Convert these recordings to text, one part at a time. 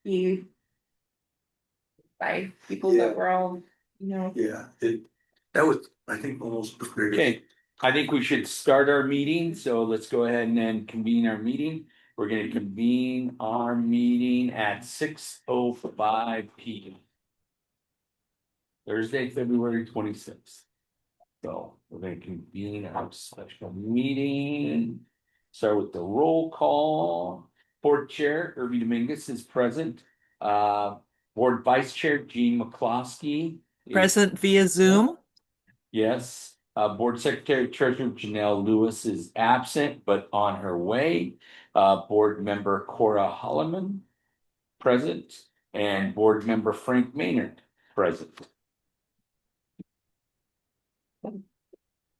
be by people that were all, Yeah, that was, I think, almost. Okay, I think we should start our meeting, so let's go ahead and then convene our meeting. We're gonna convene our meeting at 6:05 p.m. Thursday, February 26th. So we're gonna convene our special meeting. Start with the roll call. Board Chair Irby Dominguez is present. Board Vice Chair Gene McCloskey is Present via Zoom. Yes. Board Secretary Treasurer Janelle Lewis is absent but on her way. Board Member Cora Holloman present, and Board Member Frank Maynard present.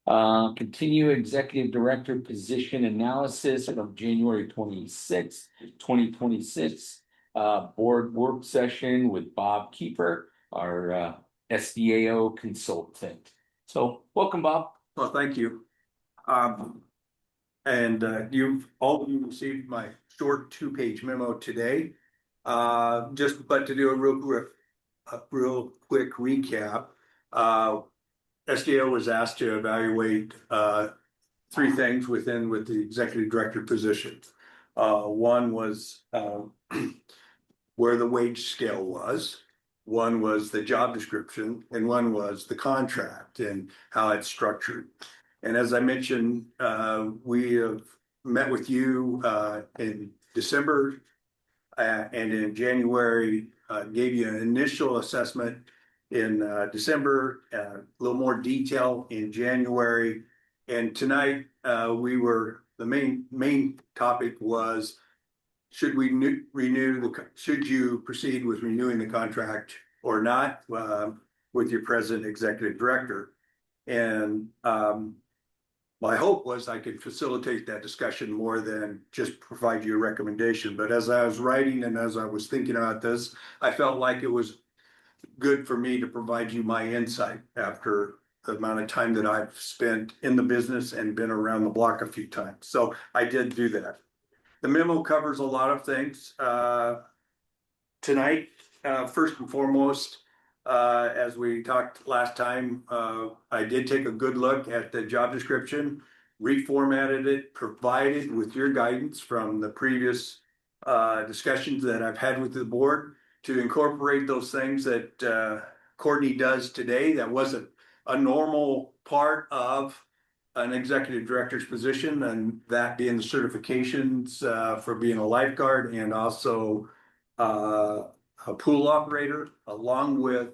Continue Executive Director position analysis from January 26th, 2026. Board work session with Bob Keeper, our SDAO consultant. So welcome, Bob. Well, thank you. And you've all of you received my short 2-page memo today. But to do a real quick recap, SDO was asked to evaluate 3 things with the executive director position. One was where the wage scale was. One was the job description, and one was the contract and how it's structured. And as I mentioned, we have met with you in December and in January, gave you an initial assessment in December, a little more detail in January. And tonight, the main topic was, should you proceed with renewing the contract or not with your present executive director? And my hope was I could facilitate that discussion more than just provide you a recommendation. But as I was writing and as I was thinking about this, I felt like it was good for me to provide you my insight after the amount of time that I've spent in the business and been around the block a few times. So I did do that. The memo covers a lot of things. Tonight, first and foremost, as we talked last time, I did take a good look at the job description, reformatted it, provided with your guidance from the previous discussions that I've had with the board to incorporate those things that Courtney does today. That wasn't a normal part of an executive director's position, and that being the certifications for being a lifeguard and also a pool operator, along with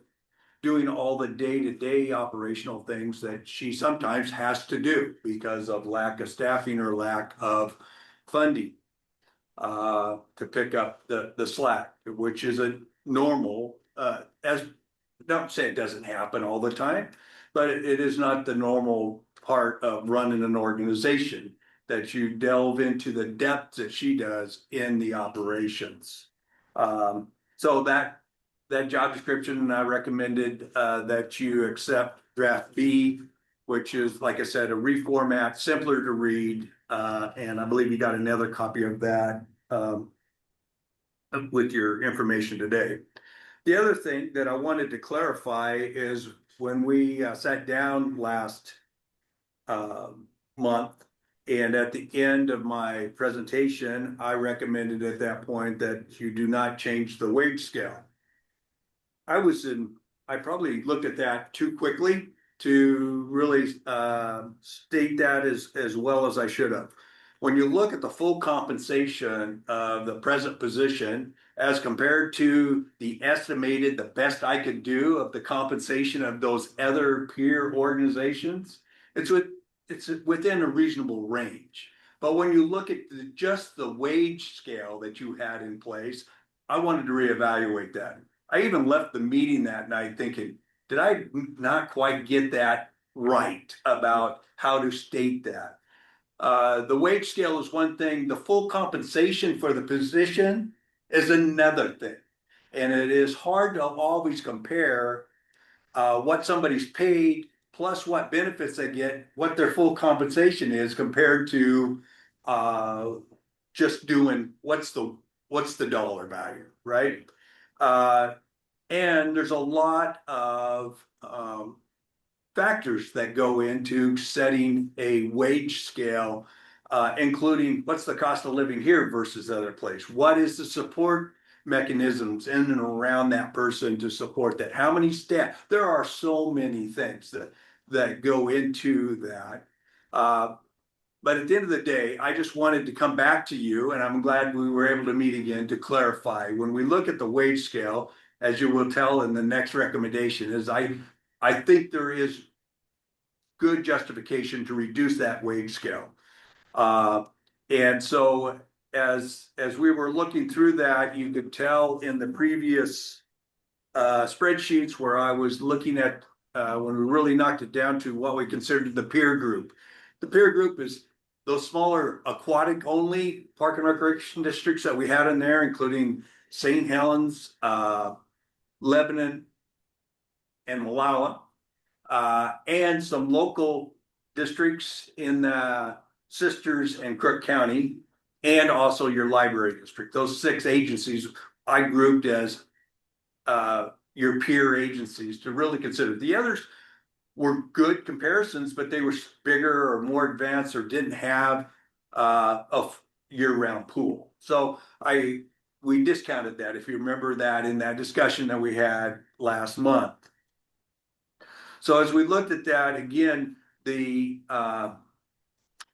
doing all the day-to-day operational things that she sometimes has to do because of lack of staffing or lack of funding to pick up the slack, which is a normal, don't say it doesn't happen all the time, but it is not the normal part of running an organization that you delve into the depth that she does in the operations. So that job description, I recommended that you accept draft B, which is, like I said, a reformat, simpler to read, and I believe you got another copy of that with your information today. The other thing that I wanted to clarify is when we sat down last month, and at the end of my presentation, I recommended at that point that you do not change the wage scale. I probably looked at that too quickly to really state that as well as I should have. When you look at the full compensation of the present position as compared to the estimated, the best I could do of the compensation of those other peer organizations, it's within a reasonable range. But when you look at just the wage scale that you had in place, I wanted to reevaluate that. I even left the meeting that night thinking, did I not quite get that right about how to state that? The wage scale is one thing. The full compensation for the position is another thing. And it is hard to always compare what somebody's paid plus what benefits they get, what their full compensation is compared to just doing what's what's the dollar value, right? And there's a lot of factors that go into setting a wage scale, including what's the cost of living here versus the other place? What is the support mechanisms in and around that person to support that? How many staff? There are so many things that go into that. But at the end of the day, I just wanted to come back to you, and I'm glad we were able to meet again to clarify. When we look at the wage scale, as you will tell in the next recommendation, is I think there is good justification to reduce that wage scale. And so as we were looking through that, you could tell in the previous spreadsheets where I was looking at when we really knocked it down to what we considered the peer group. The peer group is those smaller aquatic only park and recreation districts that we had in there, including St. Helens, Lebanon, and Malala, and some local districts in Sisters and Crook County, and also your library district. Those 6 agencies I grouped as your peer agencies to really consider. The others were good comparisons, but they were bigger or more advanced or didn't have a year-round pool. So we discounted that, if you remember that in that discussion that we had last month. So as we looked at that, again, the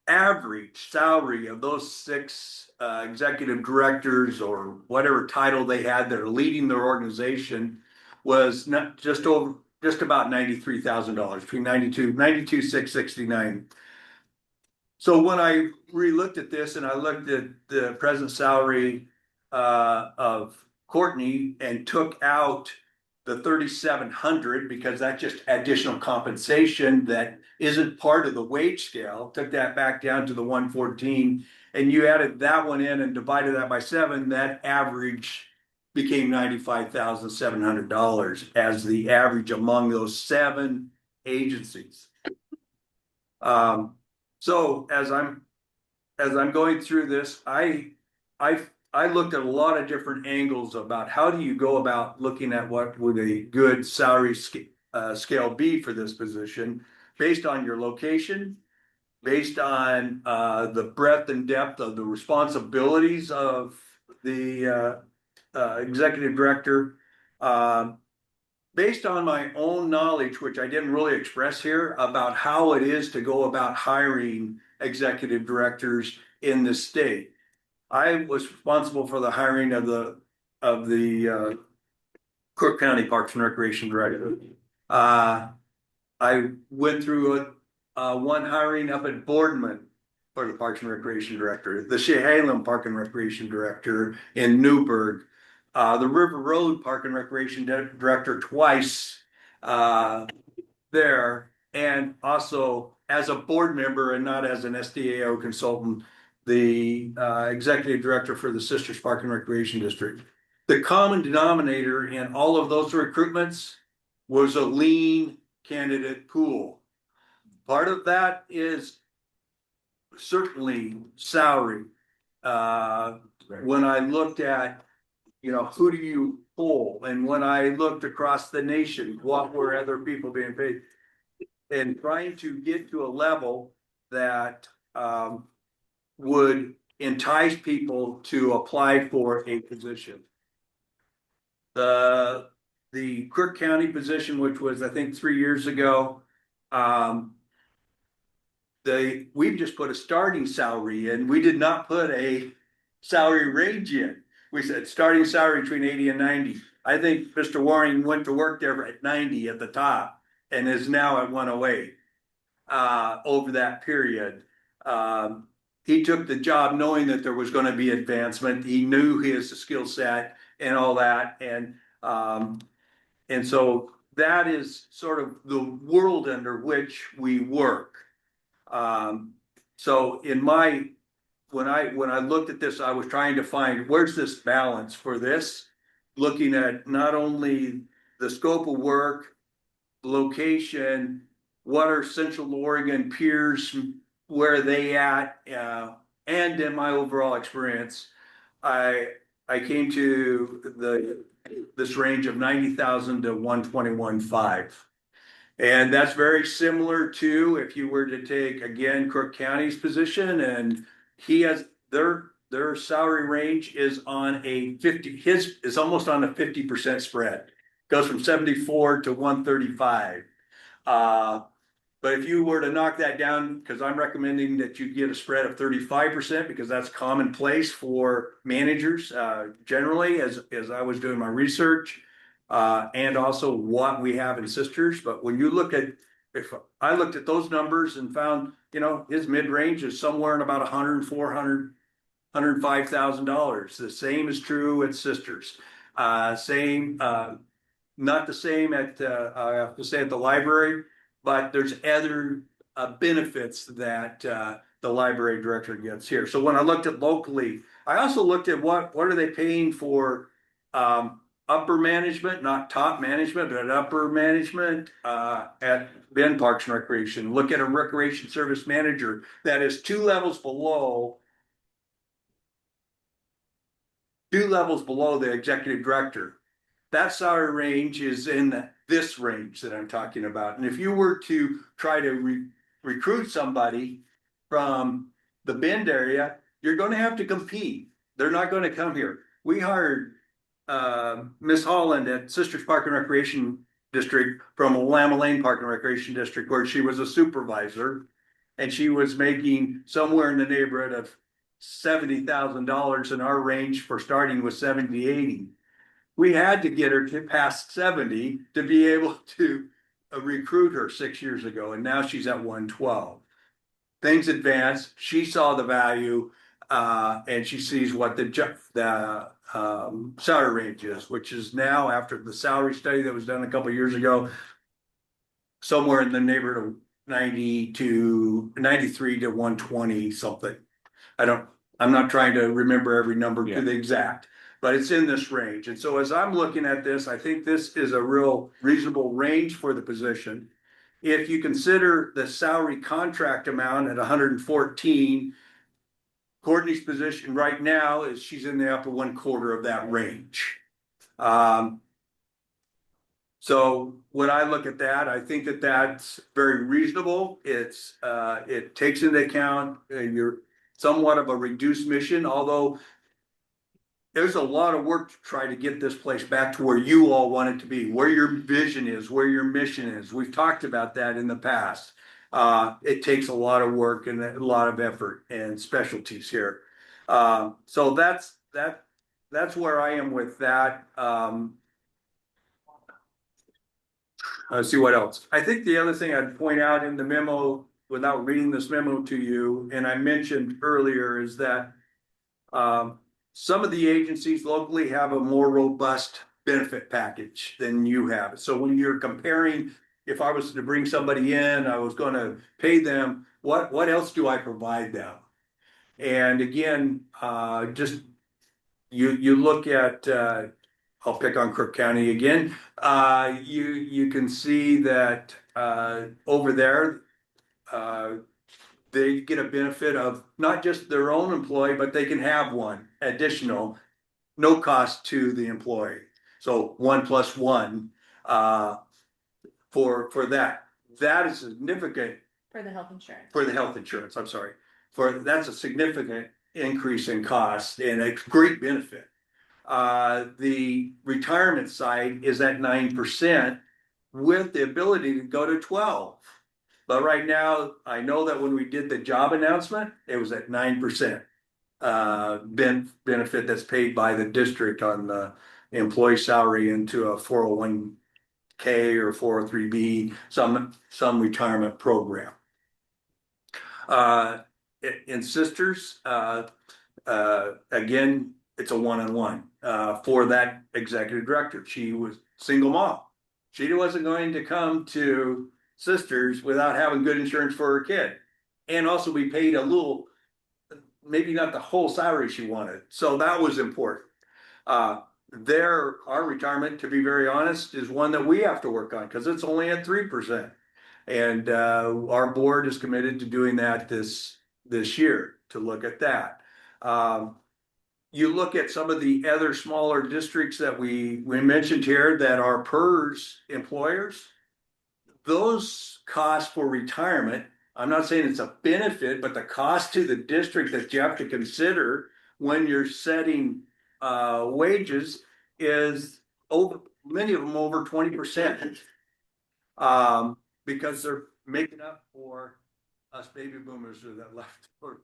average salary of those 6 executive directors or whatever title they had that are leading their organization was not just about $93,000, between 92,669. So when I re-looked at this and I looked at the present salary of Courtney and took out the 3,700 because that's just additional compensation that isn't part of the wage scale, took that back down to the 114, and you added that one in and divided that by 7, that average became $95,700 as the average among those 7 agencies. So as I'm going through this, I looked at a lot of different angles about how do you go about looking at what would a good salary scale be for this position based on your location, based on the breadth and depth of the responsibilities of the executive director, based on my own knowledge, which I didn't really express here, about how it is to go about hiring executive directors in the state. I was responsible for the hiring of the Crook County Parks and Recreation Director. I went through one hiring up at Boardman for the Parks and Recreation Director, the Chehalem Park and Recreation Director in Newburgh, the River Road Park and Recreation Director twice there, and also as a board member and not as an SDAO consultant, the executive director for the Sisters Park and Recreation District. The common denominator in all of those recruitments was a lean candidate pool. Part of that is certainly salary. When I looked at, who do you pull? And when I looked across the nation, what were other people being paid? And trying to get to a level that would entice people to apply for a position. The Crook County position, which was I think 3 years ago, we've just put a starting salary in. We did not put a salary range in. We said starting salary between 80 and 90. I think Mr. Waring went to work there at 90 at the top and is now at 108 over that period. He took the job knowing that there was going to be advancement. He knew his skill set and all that. And so that is sort of the world under which we work. So when I looked at this, I was trying to find where's this balance for this, looking at not only the scope of work, location, what are Central Oregon peers, where are they at, and in my overall experience, I I came to this range of 90,000 to 121,500. And that's very similar to if you were to take again Crook County's position, and he has their salary range is on a 50, his is almost on a 50% spread. Goes from 74 to 135. Uh, but if you were to knock that down, because I'm recommending that you get a spread of 35%, because that's commonplace for managers generally, as I was doing my research, and also what we have in sisters. But when you look at, if I looked at those numbers and found, his mid range is somewhere in about 104, $105,000. The same is true at sisters. Same, not the same at, I have to say, at the library, but there's other benefits that the library director gets here. So when I looked at locally, I also looked at what are they paying for upper management, not top management, but upper management at Bend Parks and Recreation. Look at a recreation service manager that is two levels below the executive director. That salary range is in this range that I'm talking about. And if you were to try to recruit somebody from the Bend area, you're going to have to compete. They're not going to come here. We hired Miss Holland at Sisters Park and Recreation District from Lama Lane Park and Recreation District, where she was a supervisor, and she was making somewhere in the neighborhood of $70,000, and our range for starting was 70, 80. We had to get her to past 70 to be able to recruit her 6 years ago, and now she's at 112. Things advanced. She saw the value, and she sees what the salary range is, which is now, after the salary study that was done a couple of years ago, somewhere in the neighborhood of 90 to 93 to 120 something. I'm not trying to remember every number to the exact, but it's in this range. And so as I'm looking at this, I think this is a real reasonable range for the position. If you consider the salary contract amount at 114, Courtney's position right now is she's in the upper one quarter of that range. So when I look at that, I think that that's very reasonable. It takes into account your somewhat of a reduced mission, although there's a lot of work to try to get this place back to where you all want it to be, where your vision is, where your mission is. We've talked about that in the past. It takes a lot of work and a lot of effort and specialties here. So that's where I am with that. Let's see what else. I think the other thing I'd point out in the memo, without reading this memo to you, and I mentioned earlier, is that some of the agencies locally have a more robust benefit package than you have. So when you're comparing, if I was to bring somebody in, I was going to pay them, what else do I provide them? And again, just you look at, I'll pick on Crook County again. You can see that over there, they get a benefit of not just their own employee, but they can have one additional, no cost to the employee. So 1+1 for that. That is significant For the health insurance. for the health insurance. I'm sorry. That's a significant increase in cost and a great benefit. The retirement side is at 9% with the ability to go to 12. But right now, I know that when we did the job announcement, it was at 9% benefit that's paid by the district on the employee salary into a 401k or 403b, some retirement program. In sisters, again, it's a one-on-one for that executive director. She was single mom. She wasn't going to come to sisters without having good insurance for her kid, and also be paid a little, maybe not the whole salary she wanted. So that was important. Our retirement, to be very honest, is one that we have to work on because it's only at 3%. And our board is committed to doing that this year, to look at that. you look at some of the other smaller districts that we mentioned here that are PERS employers, those costs for retirement, I'm not saying it's a benefit, but the cost to the district that you have to consider when you're setting wages is over, many of them over 20%. Because they're making up for us baby boomers that left for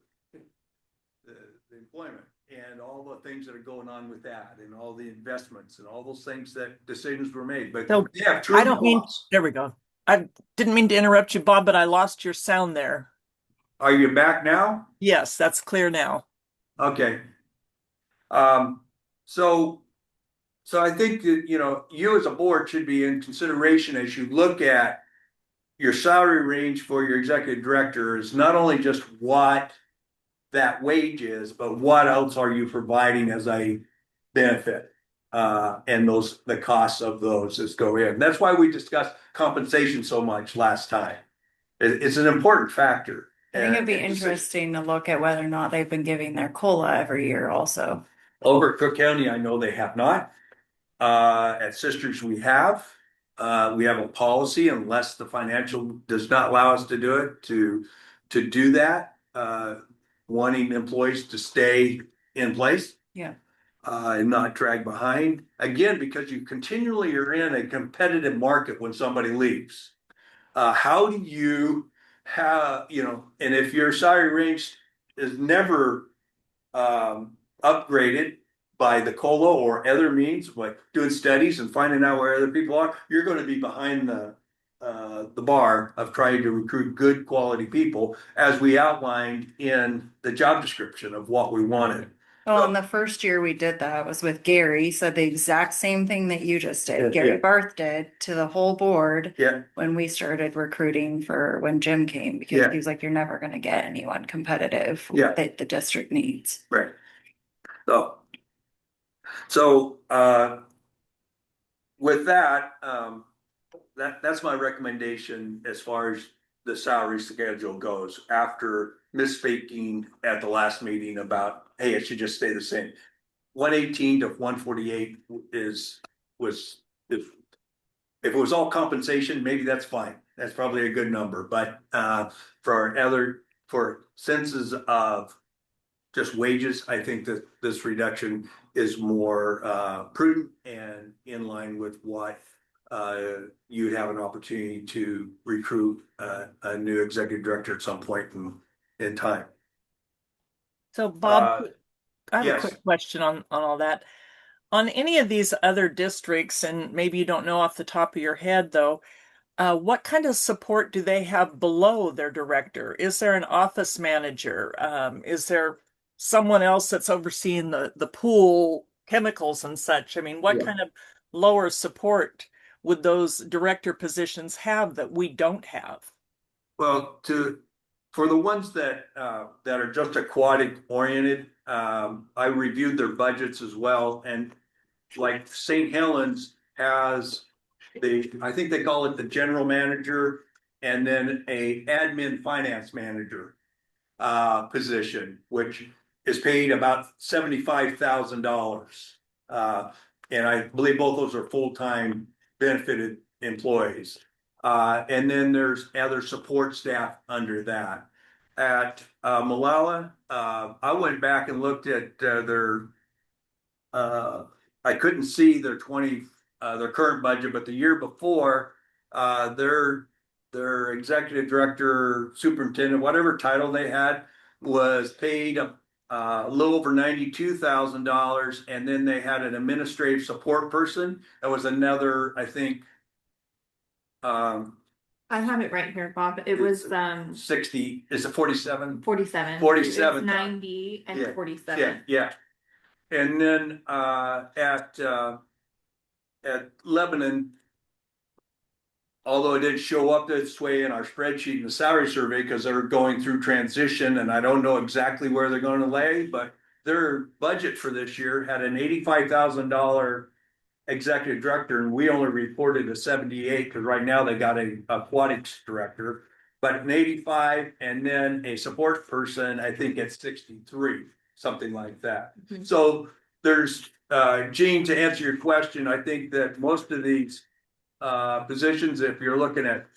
the employment and all the things that are going on with that and all the investments and all those things that decisions were made. But So yeah, I true don't mean, costs. there we go. I didn't mean to interrupt you, Bob, but I lost your sound there. Are you back now? Yes, that's clear now. Okay. Um, so so I think that you as a board should be in consideration as you look at your salary range for your executive director is not only just what that wage is, but what else are you providing as a benefit? And the costs of those that go in. That's why we discussed compensation so much last time. It's an important factor. I think it'd be And interesting to look at whether or not they've been giving their COLA every year also. over at Cook County, I know they have not. At Sisters, we have. We have a policy unless the financial does not allow us to do it to do that. Wanting employees to stay in place. Yeah. And not drag behind. Again, because you continually are in a competitive market when somebody leaves. How do you have, and if your salary range is never upgraded by the COLA or other means, like doing studies and finding out where other people are, you're going to be behind the bar of trying to recruit good quality people, as we outlined in the job description of what we wanted. Well, and the first year we did that was with Gary, said the exact same thing that you just Yeah, did. Gary yeah. Barth did to the whole board Yeah, when we started recruiting for when Jim came, because Yeah. he was like, you're never gonna get anyone competitive Yeah. that the district needs. right. So with that, that's my recommendation as far as the salary schedule goes. After misspeaking at the last meeting about, hey, it should just stay the same. 118 to 148 was if it was all compensation, maybe that's fine. That's probably a good number. But for senses of just wages, I think that this reduction is more prudent and in line with what you'd have an opportunity to recruit a new executive director at some point in time. So Bob, I have a Yes. quick question on all that. On any of these other districts, and maybe you don't know off the top of your head though, what kind of support do they have below their director? Is there an office manager? Is there someone else that's overseeing the pool chemicals and such? I mean, what Yeah. kind of lower support would those director positions have that we don't have? Well, for the ones that are just aquatic oriented, I reviewed their budgets as well, and like St. Helens has I think they call it the general manager, and then a admin finance manager position, which is paid about $75,000. And I believe both those are full-time benefited employees. And then there's other support staff under that. At Malala, I went back and looked at I couldn't see their current budget, but the year before, their executive director, superintendent, whatever title they had, was paid a little over $92,000, and then they had an administrative support person. That was another, I think, I have it right here, Bob. It was 60. Is it 47? 47. 47. It's 90 and Yeah. 47. Yeah. And then at Lebanon, although it didn't show up this way in our spreadsheet in the salary survey because they're going through transition, and I don't know exactly where they're going to lay, but their budget for this year had an $85,000 executive director, and we only reported a 78 because right now they got a aquatics director, but an 85, and then a support person, I think at 63. something like that. Mhm. So there's, Gene, to answer your question, I think that most of these positions, if you're looking at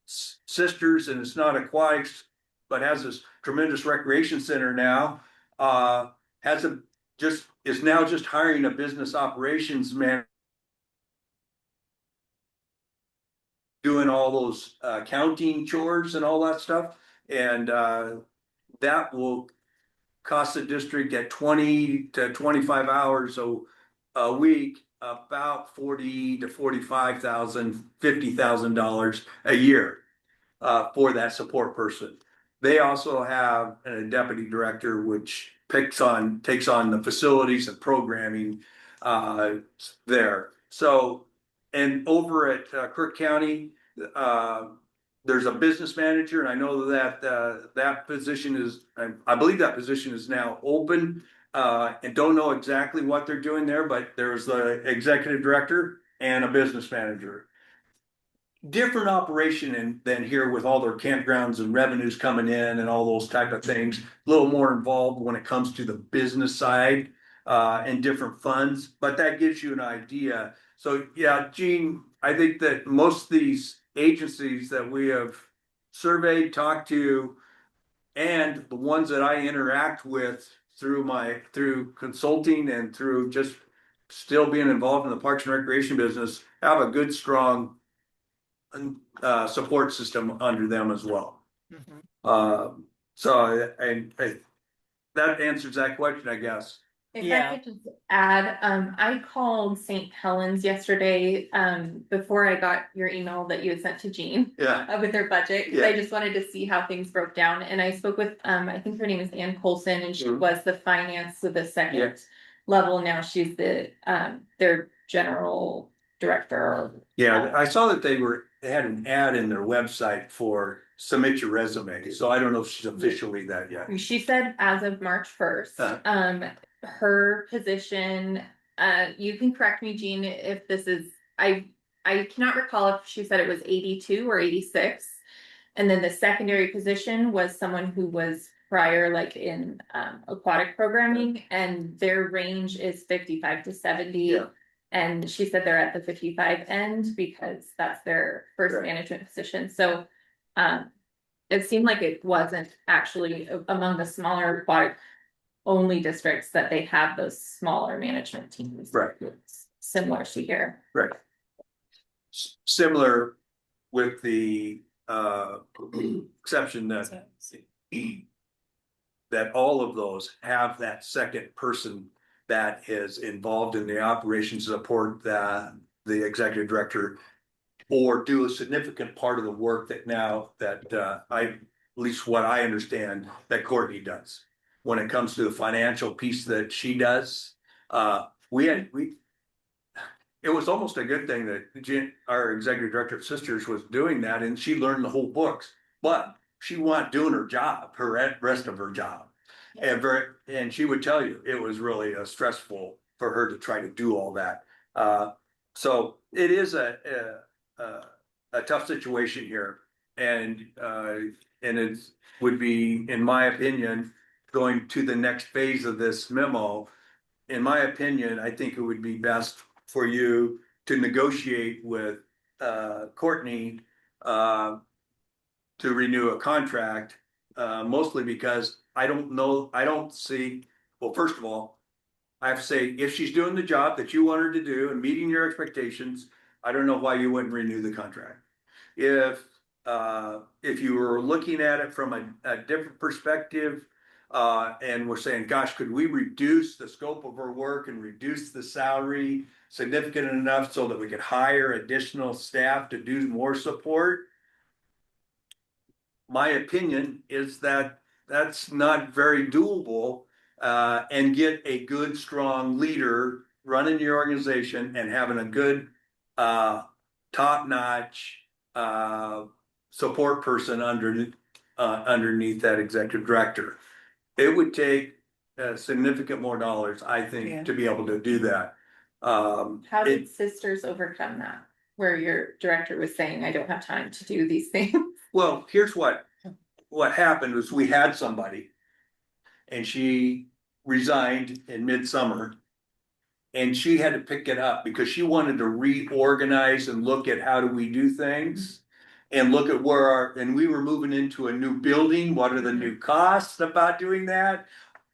Sisters and it's not aquatics, but has this tremendous recreation center now, has a just is now just hiring a business operations man, doing all those accounting chores and all that stuff, and that will cost the district at 20 to 25 hours a week about 40 to 45,000, $50,000 a year for that support person. They also have a deputy director, which takes on the facilities and programming there. So, and over at Crook County, uh, there's a business manager, and I know that that position is, I believe that position is now open. And don't know exactly what they're doing there, but there's the executive director and a business manager. Different operation than here with all their campgrounds and revenues coming in and all those type of things. A little more involved when it comes to the business side and different funds, but that gives you an idea. So yeah, Gene, I think that most of these agencies that we have surveyed, talked to, and the ones that I interact with through consulting and through just still being involved in the Parks and Recreation business have a good, strong support system under them as well. Mhm. So that answers that question, I guess. If Yeah. I could just add, I called St. Helens yesterday, before I got your email that you had sent to Jean. Yeah. With their budget, 'cause Yeah. I just wanted to see how things broke down, and I spoke with, I think her name is Ann Colson, and she Mhm. was the finance of the Yeah. second level, now she's the, their general director. Yeah, I saw that they had an ad in their website for submit your resume, so I don't know if she's officially that yet. She said as of March 1st, her position, you can correct me, Jean, if this is, I cannot recall if she said it was 82 or 86. And then the secondary position was someone who was prior, like in aquatic programming, and their range is 55 to 70. Yeah. And she said they're at the 55 end because that's their first Right. management position. So it seemed like it wasn't actually among the smaller aquatic only districts that they have those smaller management teams. Right. It's similar to here. Right. Similar with the exception that all of those have that second person that is involved in the operations support the executive director, or do a significant part of the work that now that at least what I understand that Courtney does when it comes to the financial piece that she does. It was almost a good thing that our executive director of Sisters was doing that, and she learned the whole books, but she wasn't doing her job, her rest of her job. And she would tell you it was really stressful for her to try to do all that. So it is a tough situation here, and it would be, in my opinion, going to the next phase of this memo. In my opinion, I think it would be best for you to negotiate with Courtney to renew a contract, mostly because I don't see, well, first of all, I have to say, if she's doing the job that you want her to do and meeting your expectations, I don't know why you wouldn't renew the contract. If you were looking at it from a different perspective, and we're saying, gosh, could we reduce the scope of her work and reduce the salary significant enough so that we could hire additional staff to do more support? My opinion is that that's not very doable, and get a good, strong leader running your organization and having a good, top-notch support person underneath that executive director. It would take significant more dollars, I think, to be able to do that. How did Sisters overcome that? Where your director was saying, I don't have time to do these things. Well, here's what happened was we had somebody, and she resigned in midsummer. And she had to pick it up because she wanted to reorganize and look at how do we do things. And look at and we were moving into a new building. What are the new costs about doing that?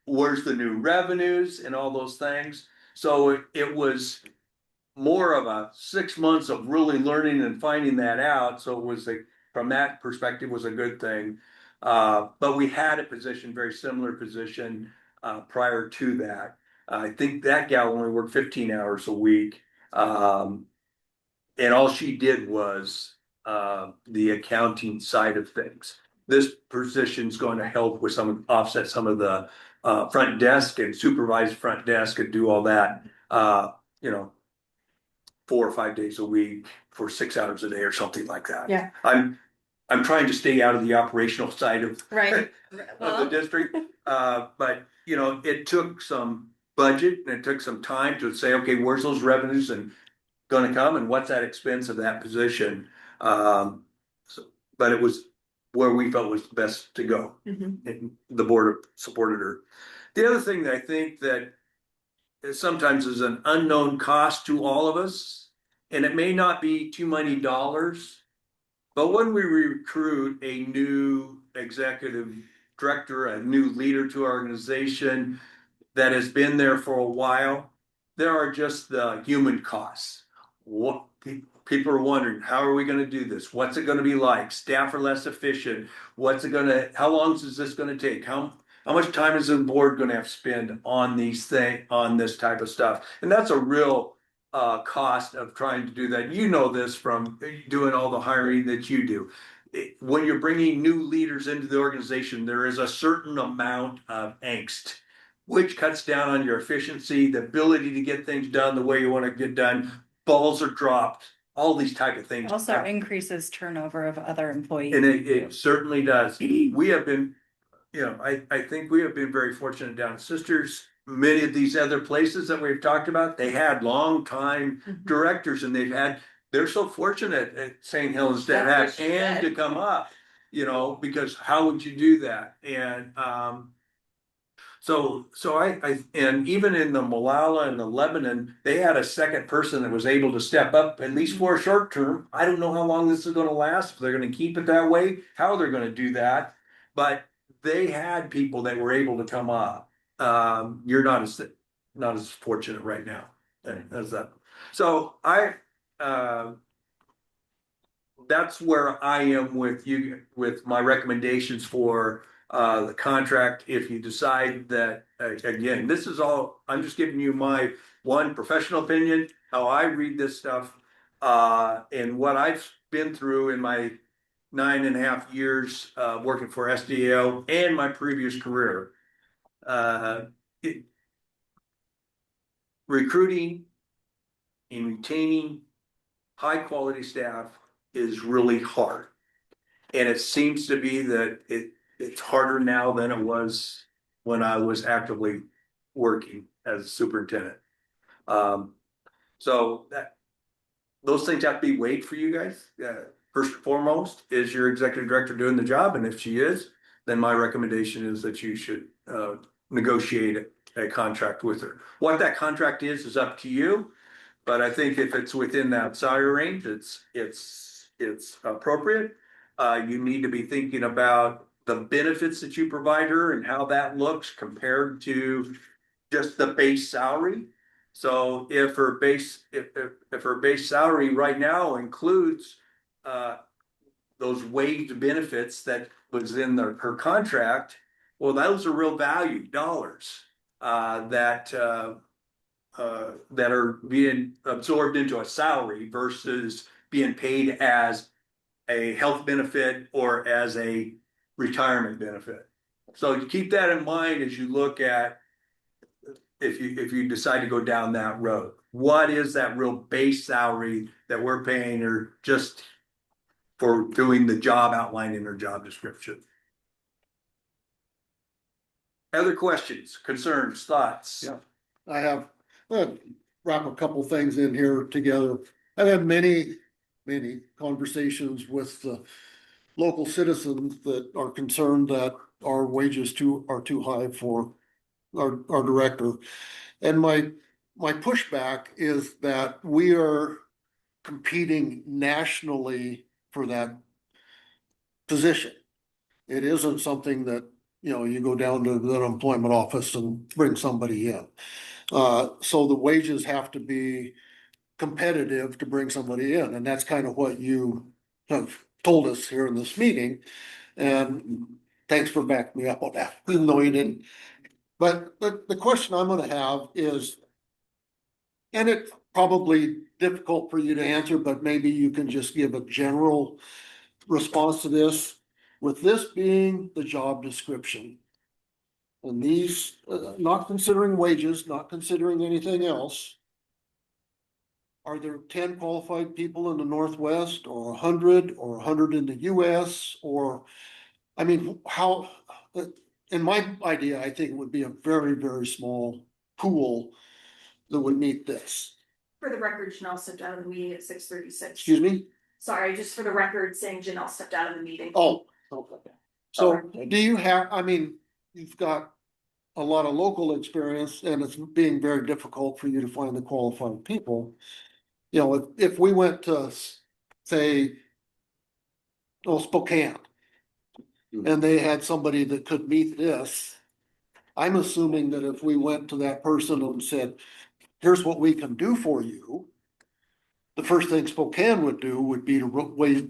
Where's the new revenues and all those things? So it was more of a 6 months of really learning and finding that out. So it was from that perspective was a good thing. But we had a position, very similar position, prior to that. I think that gal only worked 15 hours a week. And all she did was, the accounting side of things. This position's going to help with offset some of the, front desk and supervise front desk and do all that, you know, 4 or 5 days a week for 6 hours a day or something like that. Yeah. I'm trying to stay out of the operational side of Right. of the district. But it took some budget and it took some time to say, okay, where's those revenues and gonna come and what's that expense of that position? But it was where we felt was best to go. And the board supported her. The other thing that I think that sometimes is an unknown cost to all of us, and it may not be too many dollars, but when we recruit a new executive director, a new leader to our organization that has been there for a while, there are just the human costs. What people are wondering, how are we going to do this? What's it going to be like? Staff are less efficient. How long is this going to take? How much time is the board going to have to spend on on this type of stuff? And that's a real cost of trying to do that. You know this from doing all the hiring that you do. When you're bringing new leaders into the organization, there is a certain amount of angst, which cuts down on your efficiency, the ability to get things done the way you want to get done. Balls are dropped, all these type of things. Also increases turnover of other employees. And it certainly does. We have been, I think we have been very fortunate down at Sisters. Many of these other places that we've talked about, they had long time directors and they're so fortunate at St. Helens to have and to come up, because how would you do that? And, so and even in the Malala and the Lebanon, they had a second person that was able to step up at least for a short term. I don't know how long this is going to last. If they're going to keep it that way, how they're going to do that. But they had people that were able to come up. You're not as fortunate right now as that. So that's where I am with you with my recommendations for the contract. If you decide that, again, this is all, I'm just giving you my one professional opinion, how I read this stuff, and what I've been through in my 9.5 years working for SDL and my previous career. Recruiting and retaining high quality staff is really hard. And it seems to be that it's harder now than it was when I was actively working as a superintendent. So those things have to be weighed for you guys. First and foremost, is your executive director doing the job? And if she is, then my recommendation is that you should negotiate a contract with her. What that contract is up to you. But I think if it's within that salary range, it's appropriate. You need to be thinking about the benefits that you provide her and how that looks compared to just the base salary. So if her base salary right now includes those waived benefits that was in her contract, well, those are real value dollars that are being absorbed into a salary versus being paid as a health benefit or as a retirement benefit. So keep that in mind as you look at if you decide to go down that road. What is that real base salary that we're paying her just for doing the job outlined in her job description? Other questions, concerns, thoughts? Yeah, I have, wrap a couple things in here together. I've had many conversations with the local citizens that are concerned that our wages are too high for our director. And my pushback is that we are competing nationally for that position. It isn't something that, you go down to the unemployment office and bring somebody in. So the wages have to be competitive to bring somebody in, and that's kind of what you have told us here in this meeting. And thanks for backing me up on that, even though you didn't. But the question I'm gonna have is, and it's probably difficult for you to answer, but maybe you can just give a general response to this. With this being the job description, and these, not considering wages, not considering anything else, are there 10 qualified people in the Northwest, or 100, or 100 in the US, or, I mean, how, in my idea, I think it would be a very, very small pool that would meet this. For the record, Janelle stepped out of the meeting at 6:36. Excuse me? Sorry, just for the record, saying Janelle stepped out of the meeting. Oh, okay. So do you have, I mean, you've got a lot of local experience, and it's being very difficult for you to find the qualified people. If we went to, say, Spokane, and they had somebody that could meet this, I'm assuming that if we went to that person and said, here's what we can do for you, the first thing Spokane would do would be to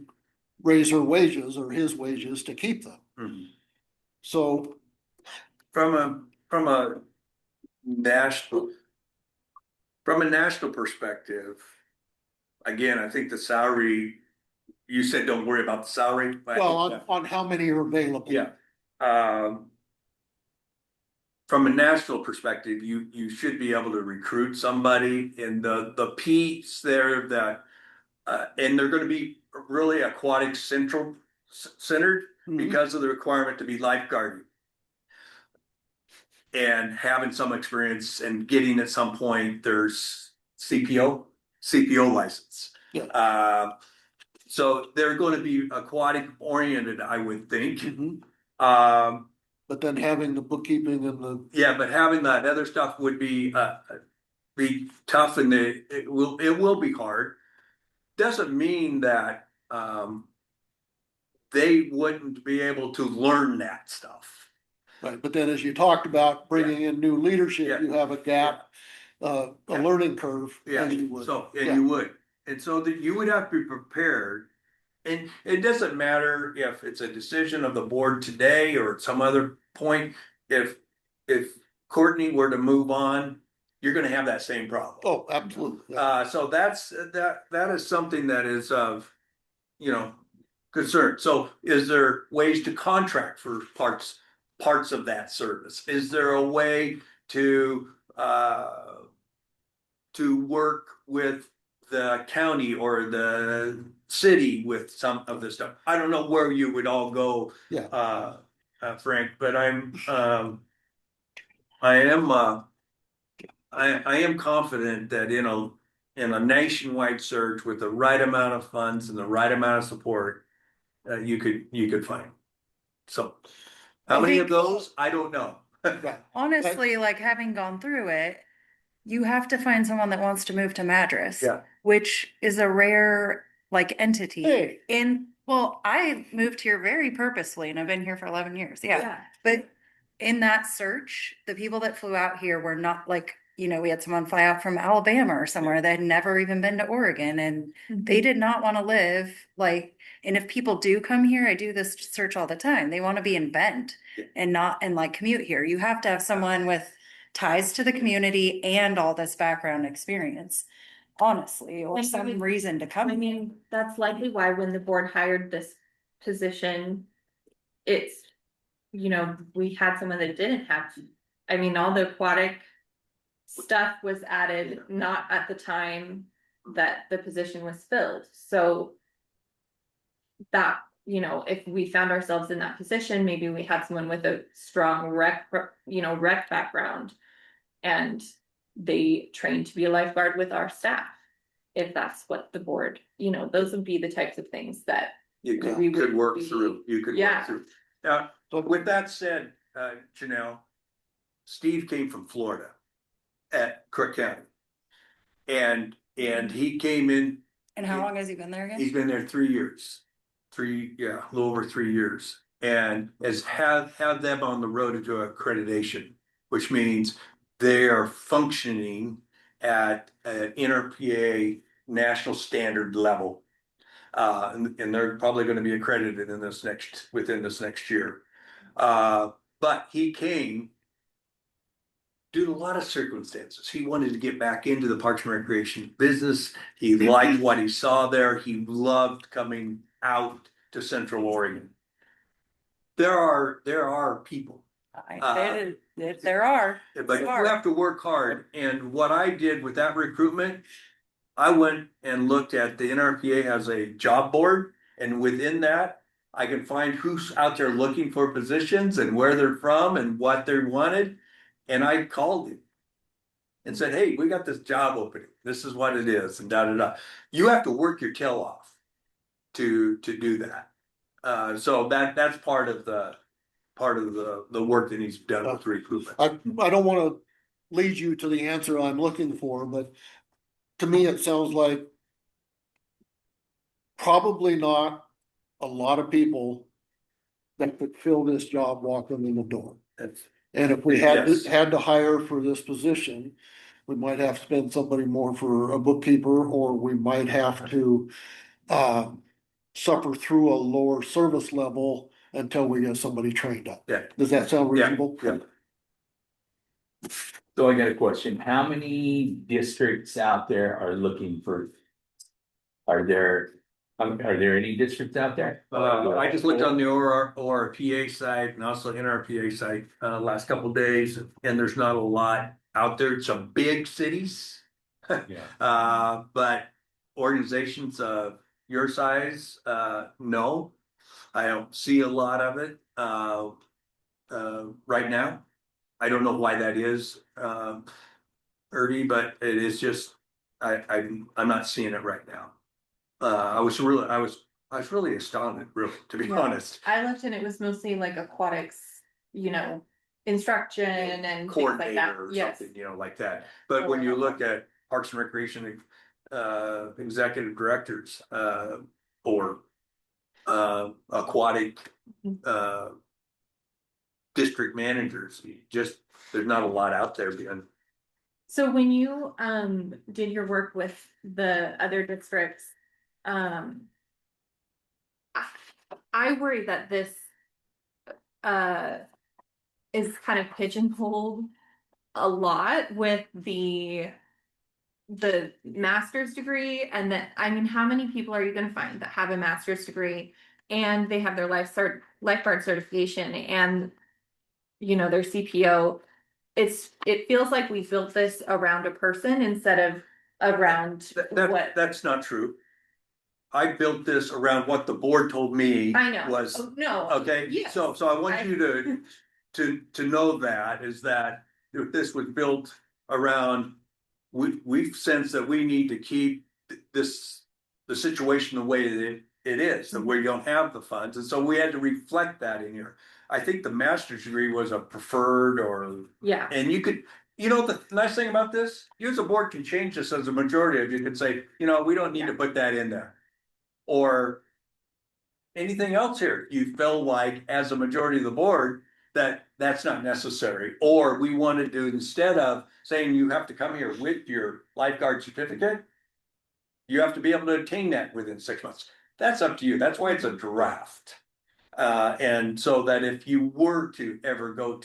raise her wages or his wages to keep them. Mhm. So, From a national, perspective, again, I think the salary, you said don't worry about the salary. well, on how many are available. Yeah. From a national perspective, you should be able to recruit somebody in the piece there that, and they're gonna be really aquatic centered Mhm. because of the requirement to be lifeguarding. And having some experience and getting at some point, there's CPO license. Yeah. So they're gonna be aquatic oriented, I would think. Mhm. Um, But then having the bookkeeping and the, yeah, but having that other stuff would be tough, and it will be hard. Doesn't mean that, they wouldn't be able to learn that stuff. right, but then as you talked about bringing in new leadership, Yeah. you have a gap, a Yeah. learning curve. Yeah, and you would. so, and Yeah. you would, and so that you would have to be prepared. And it doesn't matter if it's a decision of the board today or at some other point, if Courtney were to move on, you're gonna have that same problem. Oh, absolutely. Yeah. So that is something that is of, concern. So is there ways to contract for parts of that service? Is there a way to work with the county or the city with some of this stuff? I don't know where you would all go, Yeah. Frank, but I am confident that in a nationwide search with the right amount of funds and the right amount of support, you could find. So, how I many think- of those? I don't know. Right. Honestly, like having gone through it, you have to find someone that wants to move to Madras. Yeah. Which is a rare like entity. Hey. Well, I moved here very purposefully and I've been here for 11 years. Yeah. But in that search, the people that flew out here were not like, we had someone fly out from Alabama or somewhere that had never even been to Oregon, and they did not want to live and if people do come here, I do this search all the time. They want to be in Bend and not and like commute here. You have to have someone with ties to the community and all this background experience, honestly, or And some we- reason to come. I mean, that's likely why when the board hired this position, it's, we had someone that didn't have, I mean, all the aquatic stuff was added, not at the time that the position was filled, so that, if we found ourselves in that position, maybe we had someone with a strong rec background, and they trained to be a lifeguard with our staff. If that's what the board, those would be the types of things that You we could work would be- through, Yeah. Now, with that said, Janelle, Steve came from Florida at Crook County. And he came in, And how long has he been there again? he's been there 3 years. A little over 3 years. And has have them on the road to accreditation, which means they are functioning at an NRPA national standard level. And they're probably going to be accredited within this next year. But he came due to a lot of circumstances. He wanted to get back into the Parks and Recreation business. He liked what he saw there. He loved coming out to Central Oregon. There are people. There are. But you have to work hard. And what I did with that recruitment, I went and looked at the NRPA has a job board, and within that, I can find who's out there looking for positions and where they're from and what they wanted. And I called him and said, "Hey, we got this job opening. This is what it is," and da da da. You have to work your tail off to do that. So that's part of the work that he's done with recruitment. I don't want to lead you to the answer I'm looking for, but to me, it sounds like probably not a lot of people that could fill this job walking in the door. And if we had Yes. had to hire for this position, we might have to spend somebody more for a bookkeeper, or we might have to suffer through a lower service level until we get somebody trained up. Yeah. Does that sound reasonable? Yeah. So I got a question. How many districts out there are looking for? Are there any districts out there? I just looked on the ORPA site and also NRPA site last couple of days, and there's not a lot out there. Some big cities, Yeah. but organizations of your size, no, I don't see a lot of it right now. I don't know why that is, Ernie, but it is just I'm not seeing it right now. I was really astounded, really, to be Yeah. honest. I looked and it was mostly like aquatics, instruction and things like that. Coordinator or Yes. something, like that. But when you look at Parks and Recreation executive directors or aquatic district managers, there's not a lot out there beyond. So when you did your work with the other districts, I worry that this is kind of pigeonholed a lot with the master's degree, and that, I mean, how many people are you going to find that have a master's degree and they have their lifeguard certification and their CPO? It feels like we built this around a person instead of around what. That's not true. I built this around what the board told me. I know. Was Oh, no. okay. Yes. So I want you to know that this was built around. We've sensed that we need to keep the situation the way that it is, that we don't have the funds, and so we had to reflect that in here. I think the master's degree was a preferred, Yeah. and you could. The nice thing about this, you as a board can change this as a majority of you can say, we don't need to put that in there. Or anything else here, you feel like as a majority of the board that's not necessary. Or we wanted to, instead of saying you have to come here with your lifeguard certificate, you have to be able to attain that within 6 months. That's up to you. That's why it's a draft. And so that if you were to ever go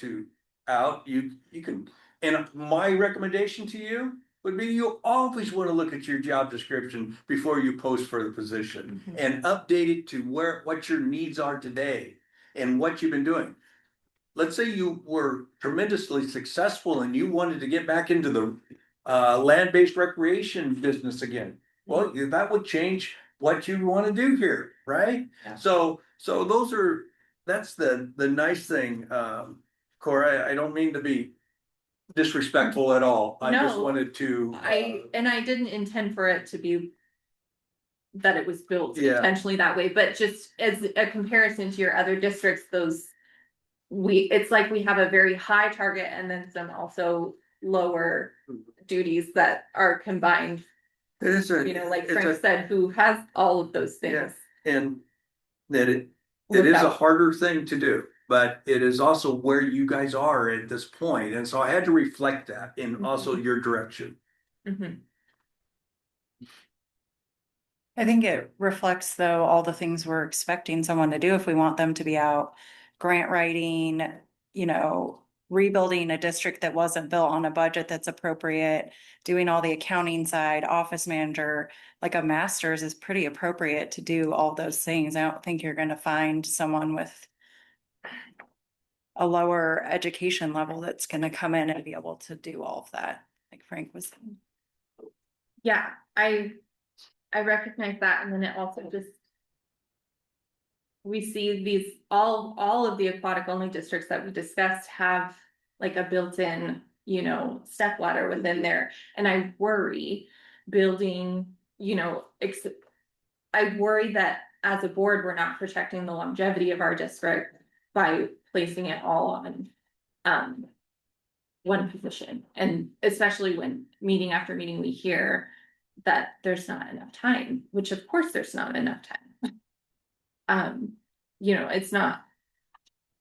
out, you can. And my recommendation to you would be you always want to look at your job description before you post for the position and update it to what your needs are today and what you've been doing. Let's say you were tremendously successful and you wanted to get back into the land-based recreation business again. Well, that would change what you want to do here, right? Yeah. So that's the nice thing, Cora. I don't mean to be disrespectful at all. I just No. wanted to. I didn't intend for it to be that it was built Yeah. intentionally that way, but just as a comparison to your other districts, those it's like we have a very high target and then some also lower duties that are combined, It is a. like it's Frank a- said, who has all of those Yeah, things. and that it is a without- harder thing to do, but it is also where you guys are at this point. And so I had to reflect that in also your direction. Mhm. I think it reflects though, all the things we're expecting someone to do if we want them to be out grant writing, rebuilding a district that wasn't built on a budget that's appropriate, doing all the accounting side, office manager, like a master's is pretty appropriate to do all those things. I don't think you're gonna find someone with a lower education level that's gonna come in and be able to do all of that, like Frank was saying. Yeah, I recognize that, and then it also just. We see these, all of the aquatic only districts that we discussed have like a built-in, step ladder within there. And I worry building, I worry that as a board, we're not protecting the longevity of our district by placing it all on one position. And especially when meeting after meeting, we hear that there's not enough time, which of course there's not enough time. It's not,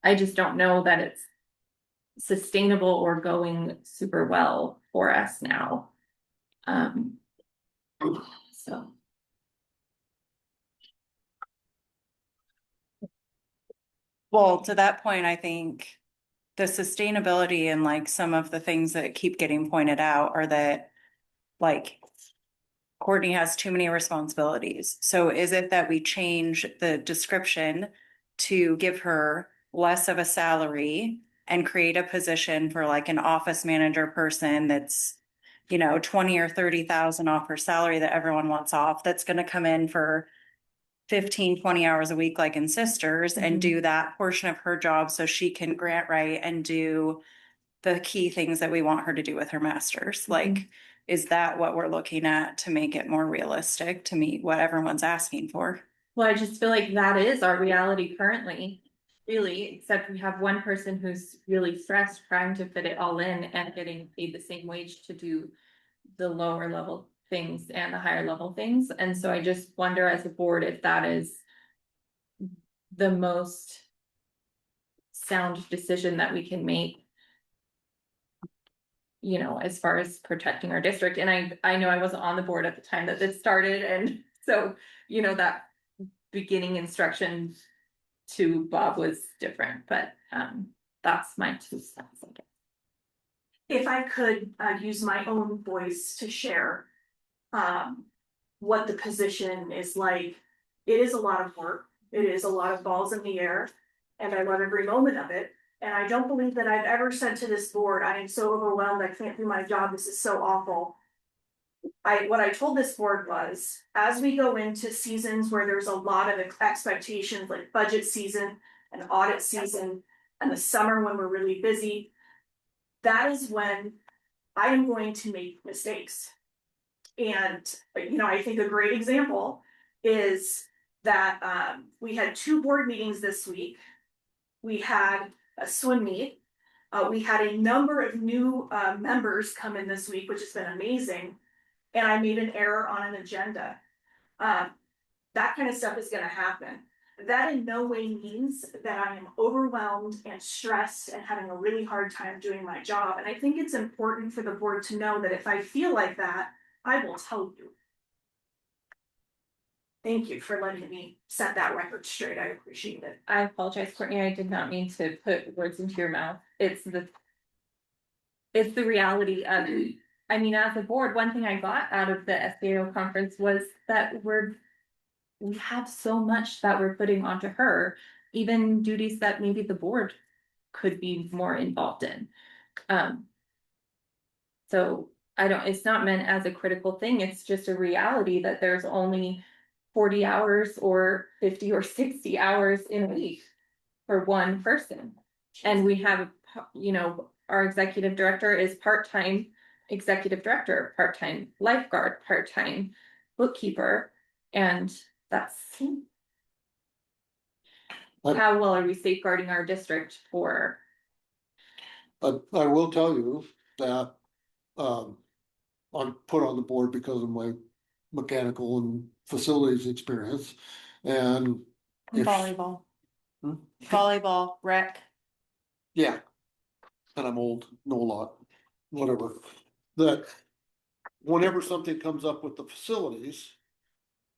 I just don't know that it's sustainable or going super well for us now. So. Well, to that point, I think the sustainability and like some of the things that keep getting pointed out are that like Courtney has too many responsibilities. So is it that we change the description to give her less of a salary and create a position for like an office manager person that's 20 or 30,000 off her salary that everyone wants off, that's going to come in for 15, 20 hours a week, like in Sisters, and do that portion of her job so she can grant write and do the key things that we want her to do with her masters. Like, is that what we're looking at to make it more realistic to meet what everyone's asking for? Well, I just feel like that is our reality currently, really, except we have one person who's really stressed trying to fit it all in and getting paid the same wage to do the lower level things and the higher level things. And so I just wonder as a board if that is the most sound decision that we can make, as far as protecting our district. And I know I wasn't on the board at the time that this started. And so, that beginning instruction to Bob was different, but that's my 2 cents, I guess. If I could use my own voice to share what the position is like, it is a lot of work. It is a lot of balls in the air, and I love every moment of it. And I don't believe that I've ever said to this board, I am so overwhelmed, I can't do my job, this is so awful. What I told this board was, as we go into seasons where there's a lot of expectations, like budget season and audit season, and the summer when we're really busy, that is when I am going to make mistakes. And, I think a great example is that we had 2 board meetings this week. We had a swim meet. We had a number of new members come in this week, which has been amazing. And I made an error on an agenda. That kind of stuff is going to happen. That in no way means that I am overwhelmed and stressed and having a really hard time doing my job. And I think it's important for the board to know that if I feel like that, I will tell you. Thank you for letting me set that record straight. I appreciate it. I apologize, Courtney. I did not mean to put words into your mouth. It's the reality of, as a board, one thing I got out of the SAO conference was that we have so much that we're putting onto her, even duties that maybe the board could be more involved in. So it's not meant as a critical thing. It's just a reality that there's only 40 hours or 50 or 60 hours in a week for one person. And we have, our executive director is part-time executive director, part-time lifeguard, part-time bookkeeper, and that's how well are we safeguarding our district for? I will tell you that, I'm put on the board because of my mechanical and facilities experience, and if, Volleyball. Hmm? Volleyball, rec. yeah. And I'm old, know a lot, whatever, that whenever something comes up with the facilities,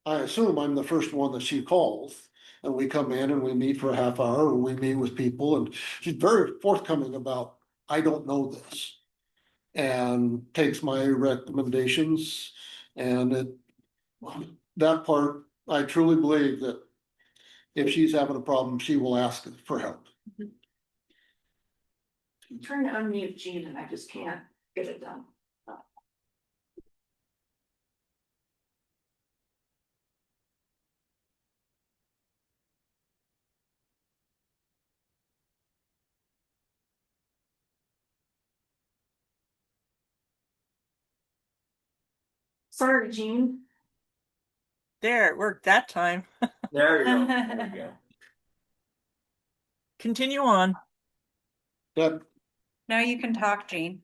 I assume I'm the first one that she calls. And we come in and we meet for a half hour, and we meet with people, and she's very forthcoming about, I don't know this. And takes my recommendations, and that part, I truly believe that if she's having a problem, she will ask for help. I'm trying to unmute Jean and I just can't get it done. Sorry, Jean. There, it worked that time. There you go. There you go. Continue on. That, Now you can talk, Jean.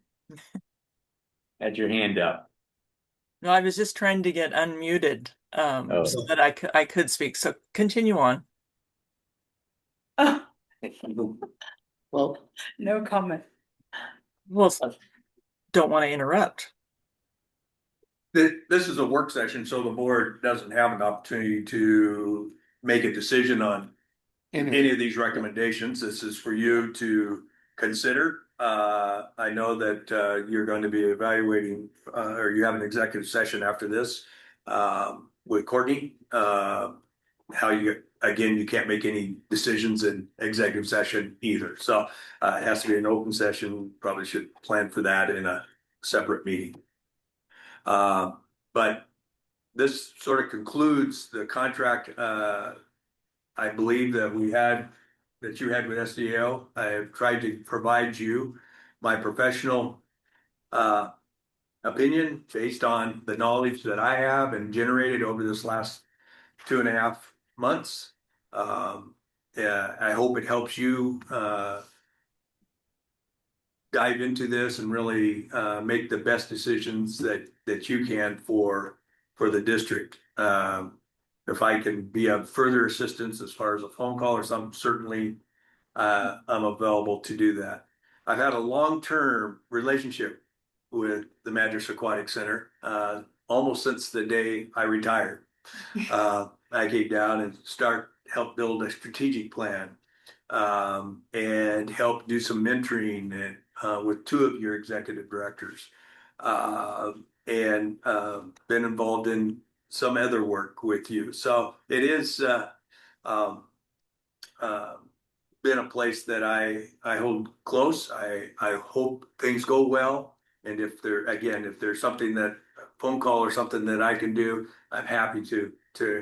Had your hand up. No, I was just trying to get unmuted, Oh. so that I could speak. So continue on. well, No comment. Well, don't want to interrupt. This is a work session, so the board doesn't have an opportunity to make a decision on any of these recommendations. This is for you to consider. I know that you're going to be evaluating, or you have an executive session after this with Courtney. How you, again, you can't make any decisions in executive session either. So it has to be an open session. Probably should plan for that in a separate meeting. But this sort of concludes the contract, I believe that you had with SDO. I have tried to provide you my professional, opinion based on the knowledge that I have and generated over this last 2.5 months. Yeah, I hope it helps you, dive into this and really make the best decisions that you can for the district. If I can be of further assistance as far as a phone call or something, certainly I'm available to do that. I've had a long-term relationship with the Madras Aquatic Center almost since the day I retired. I came down and help build a strategic plan, and help do some mentoring with 2 of your executive directors, and been involved in some other work with you. So it is um, uh, been a place that I hold close. I hope things go well. And if there's something that a phone call or something that I can do, I'm happy to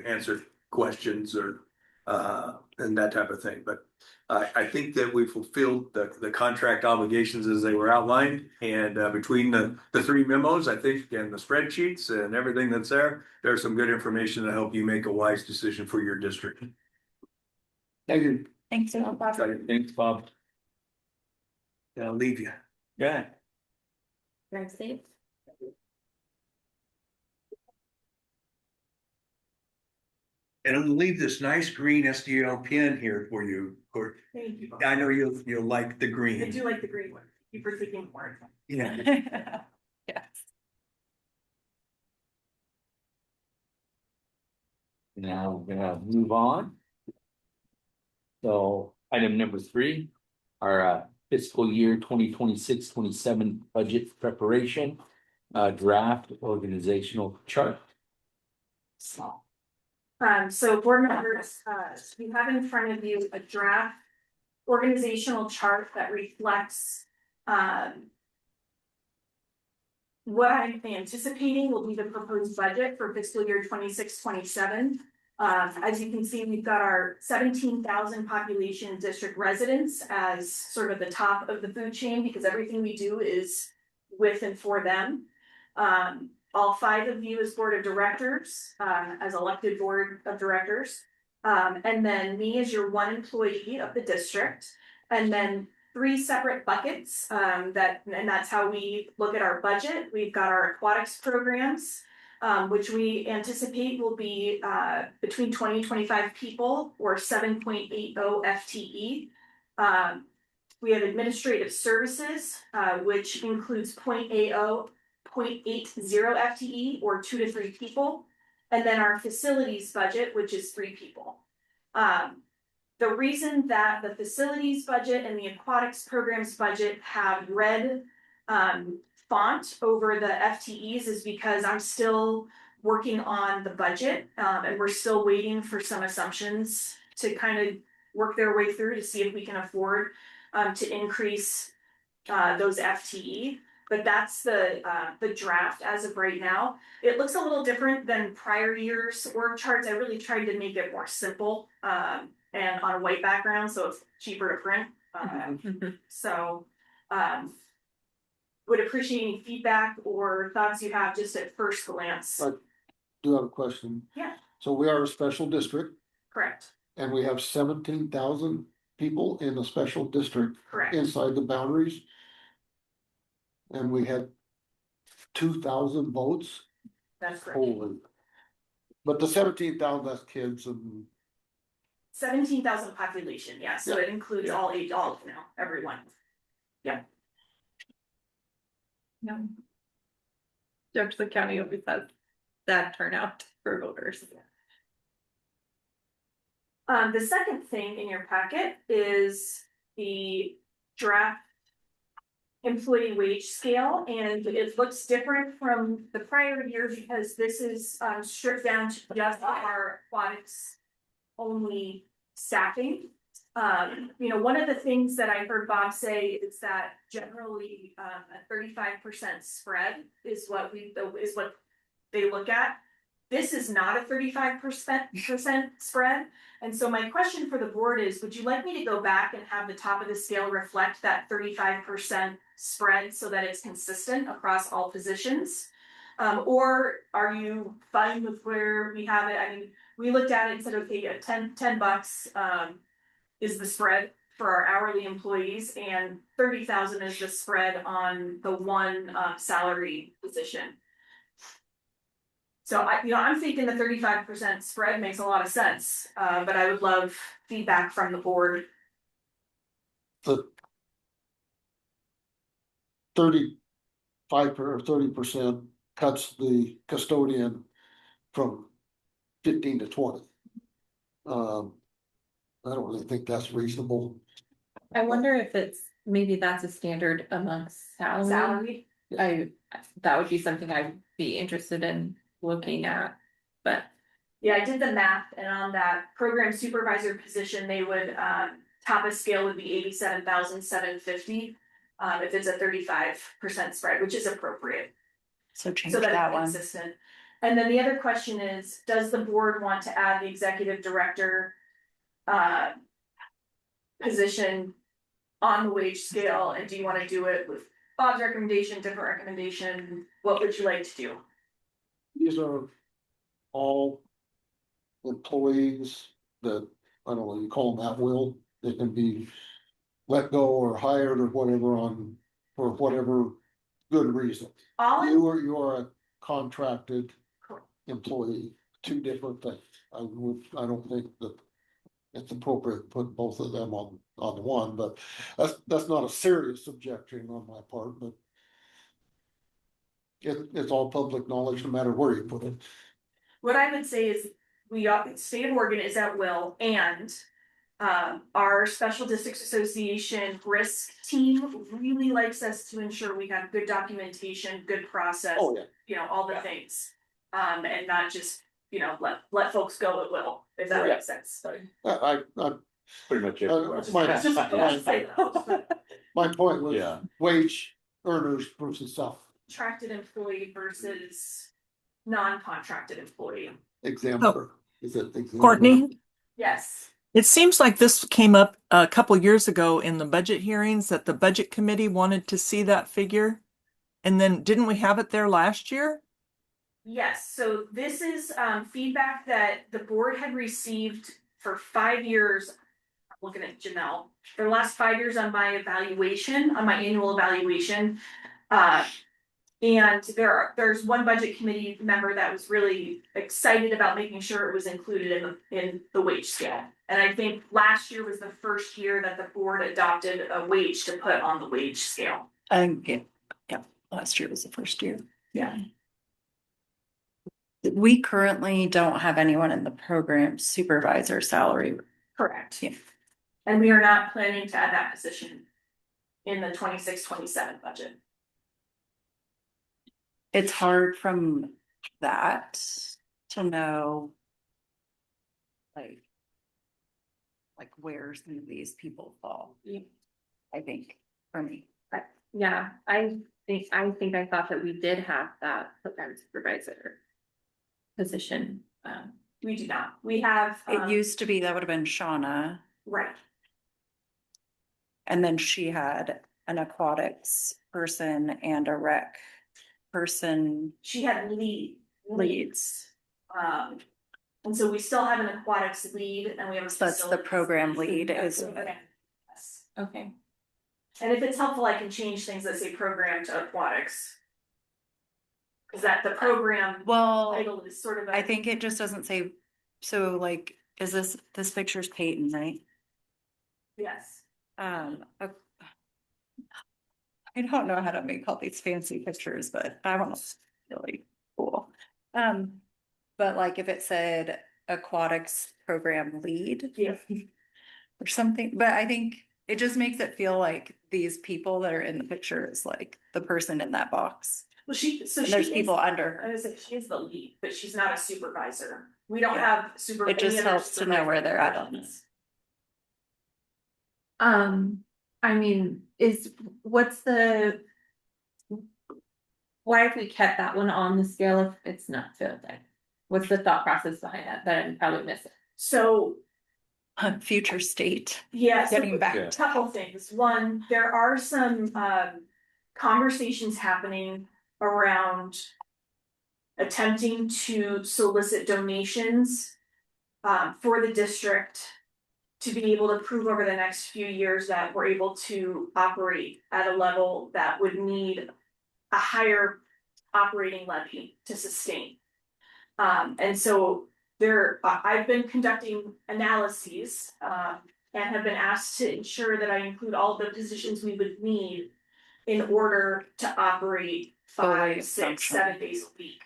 answer questions or and that type of thing. But I think that we fulfilled the contract obligations as they were outlined. And between the 3 memos, I think, and the spreadsheets and everything that's there's some good information to help you make a wise decision for your district. thank you. Thanks a lot. Thanks, Bob. I'll leave you. Yeah. Drive safe. And I'm gonna leave this nice green SDL pin here for you. Thank you. I know you'll like the I green. do like the green one. Thank you for taking more. Yeah. Yes. Now we're gonna move on. So item number 3, our fiscal year 2026-27 budget preparation, draft organizational chart. So board members, you have in front of you a draft organizational chart that reflects what I'm anticipating will be the proposed budget for fiscal year 26-27. As you can see, we've got our 17,000 population district residents as sort of the top of the food chain because everything we do is with and for them. All 5 of you as board of directors, as elected board of directors. And then me as your one employee of the district, and then 3 separate buckets, and that's how we look at our budget. We've got our aquatics programs, which we anticipate will be, between 20 and 25 people, or 7.80 FTE. We have administrative services, which includes 0.80 FTE, or 2 to 3 people. And then our facilities budget, which is 3 people. The reason that the facilities budget and the aquatics programs budget have red font over the FTEs is because I'm still working on the budget, and we're still waiting for some assumptions to kind of work their way through to see if we can afford to increase those FTE. But that's the draft as of right now. It looks a little different than prior years' org charts. I really tried to make it more simple and on a white background, so it's cheaper to print. So would appreciate any feedback or thoughts you have just at first glance. I do have a question. Yeah. So we are a special district Correct. and we have 17,000 people in a special district Correct. inside the boundaries. And we had 2,000 votes. That's correct. Holy. But the 17,000, that's kids and 17,000 population, yeah, so Yeah. it includes Yeah. all everyone. No. Jefferson County always has that turnout for voters. The second thing in your packet is the draft employee wage scale, and it looks different from the prior year because this is stripped down to just our aquatics only staffing. One of the things that I heard Bob say is that generally a 35% spread is what they look at. This is not a 35% spread. And so my question for the board is, would you like me to go back and have the top of the scale reflect that 35% spread so that it's consistent across all positions? Or are you fine with where we have it? I mean, we looked at it and said, okay, yeah, $10 is the spread for our hourly employees, and 30,000 is the spread on the one salary position. So I'm thinking the 35% spread makes a lot of sense, but I would love feedback from the board. the 35 or 30% cuts the custodian from 15 to 20. I don't really think that's reasonable. I wonder if maybe that's a standard amongst salary. That would be something I'd be interested in looking at, but. Yeah, I did the math, and on that program supervisor position, they would, top of scale would be 87,750. If it's a 35% spread, which is appropriate. So change So that that it's one. consistent. And then the other question is, does the board want to add the executive director position on the wage scale? And do you want to do it with Bob's recommendation, different recommendation? What would you like to do? These are all employees that, I don't know, you call them at will, they can be let go or hired or whatever for whatever good reason. You are a contracted employee, 2 different things. I don't think that it's appropriate to put both of them on one, but that's not a serious objection on my part, but it's all public knowledge, no matter where you put it. What I would say is state of Oregon is at will, and our Special Districts Association risk team really likes us to ensure we have good documentation, good process. Oh, yeah. All the things. And not just, let folks go at will, if that makes sense. I Pretty much my point was Yeah. wage earners versus Contracted employee versus non-contracted employee. exemplar. Is it exemplar? Courtney, Yes. it seems like this came up a couple years ago in the budget hearings that the budget committee wanted to see that figure. And then didn't we have it there last year? Yes, so this is feedback that the board had received for 5 years, I'm looking at Janelle, for the last 5 years on my evaluation, on my annual evaluation. And there's one budget committee member that was really excited about making sure it was included in the wage scale. And I think last year was the first year that the board adopted a wage to put on the wage scale. Yeah, last year was the first year. Yeah. We currently don't have anyone in the program supervisor salary. Correct. Yeah. And we are not planning to add that position in the 26-27 budget. It's hard from that to know like where some of these people fall. Yeah. I think for me. Yeah, I think I thought that we did have that program supervisor position. We do not. We have. It used to be, that would have been Shauna, Right. and then she had an aquatics person and a rec person She had leads. And so we still have an aquatics lead and we have a. So that's the facilities program lead is. Okay. Yes. Okay. And if it's helpful, I can change things that say program to aquatics. Cause that the program Well, title is sort of. I think it just doesn't say, so like, is this picture's Peyton, right? Yes. I don't know how to make all these fancy pictures, but I want to really cool. But like if it said aquatics program lead. Yeah. Or something, but I think it just makes it feel like these people that are in the picture is like the person in that box. Well, And there's people under I her. was like, she is the lead, but she's not a supervisor. We don't Yeah. have super. It just any other helps to know where they're at on supervisors. this. I mean, what's the? Why have we kept that one on the scale if it's not filled in? What's the thought process behind that I'm probably missing? So, Future state, yeah. so getting back. Yeah. Couple things. One, there are some conversations happening around attempting to solicit donations for the district to be able to prove over the next few years that we're able to operate at a level that would need a higher operating levy to sustain. And so I've been conducting analyses and have been asked to ensure that I include all the positions we would need in order to operate Fully 5, 6, functional. 7 days a week.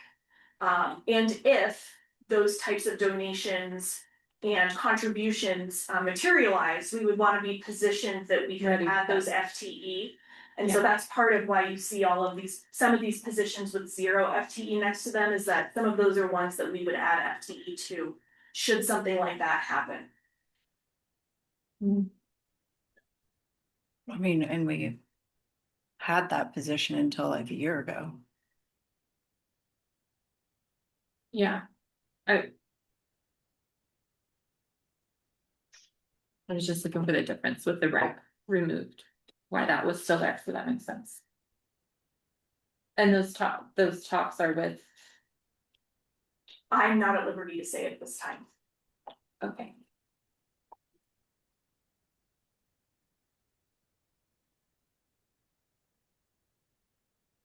And if those types of donations and contributions materialize, we would want to be positioned that we can Ready. add those FTE. And so Yeah. that's part of why you see some of these positions with 0 FTE next to them, is that some of those are ones that we would add FTE to, should something like that happen. I mean, and we had that position until like a year ago. Yeah. I was just looking for the difference with the rec removed, why that was still there, so that makes sense. And those talks are with, I'm not at liberty to say it this time. okay.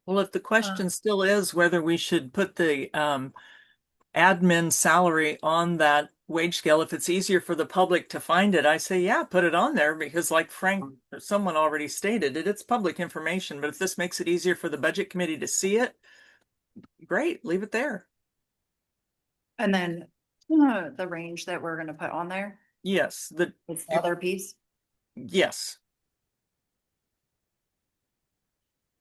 Well, if the question still is whether we should put the admin salary on that wage scale, if it's easier for the public to find it, I say, yeah, put it on there, because like Frank, someone already stated it, it's public information, but if this makes it easier for the budget committee to see it, great, leave it there. And then the range that we're gonna put on there Yes, is the other piece. yes.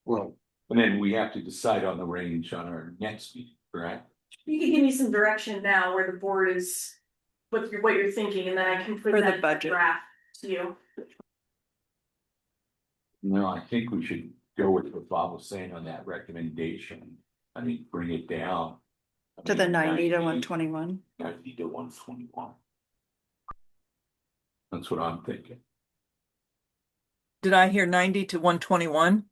Well, and then we have to decide on the range on our next meeting, correct? You can give me some direction now where the board is, what you're thinking, and then I can For the present the budget. draft to you. No, I think we should go with what Bob was saying on that recommendation. I mean, bring it down. To the 90 to 121. 90 to 121. That's what I'm thinking. Did I hear 90 to 121?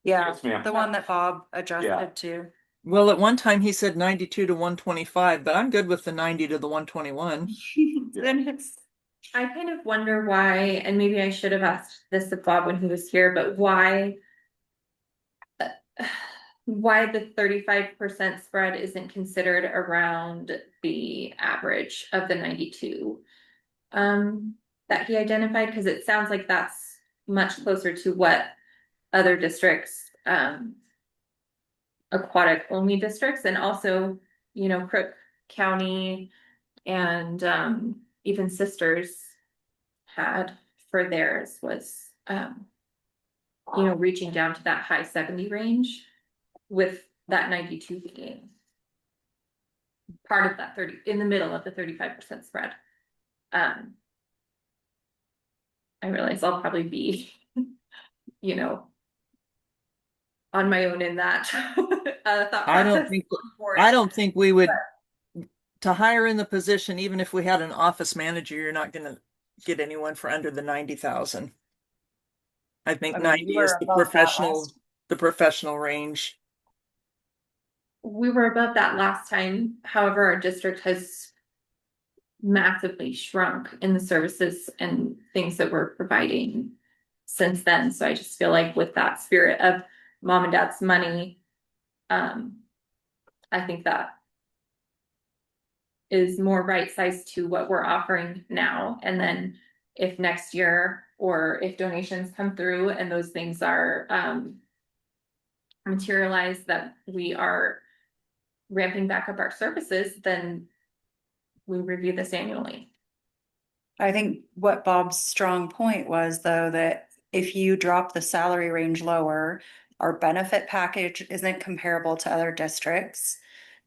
Yeah, Yes, ma'am. the one that Bob Yeah. adjusted to. Well, at one time he said 92 to 125, but I'm good with the 90 to the 121. Then I kind of wonder why, and maybe I should have asked this of Bob when he was here, but why the 35% spread isn't considered around the average of the 92 that he identified, because it sounds like that's much closer to what other districts, aquatic only districts, and also, Crook County and even Sisters had for theirs was reaching down to that high 70 range, with that 92 being part of that 30, in the middle of the 35% spread. I realize I'll probably be on my own in that thought I don't process think, for I it. don't think we would, to hire in the position, even if we had an office manager, you're not gonna get anyone for under the 90,000. I think I mean, we 90 were is above that last. the professional range. We were above that last time. However, our district has massively shrunk in the services and things that we're providing since then. So I just feel like with that spirit of mom and dad's money, I think that is more right sized to what we're offering now. And then if next year, or if donations come through and those things are materialized, that we are ramping back up our services, then we review this annually. I think what Bob's strong point was, though, that if you drop the salary range lower, our benefit package isn't comparable to other districts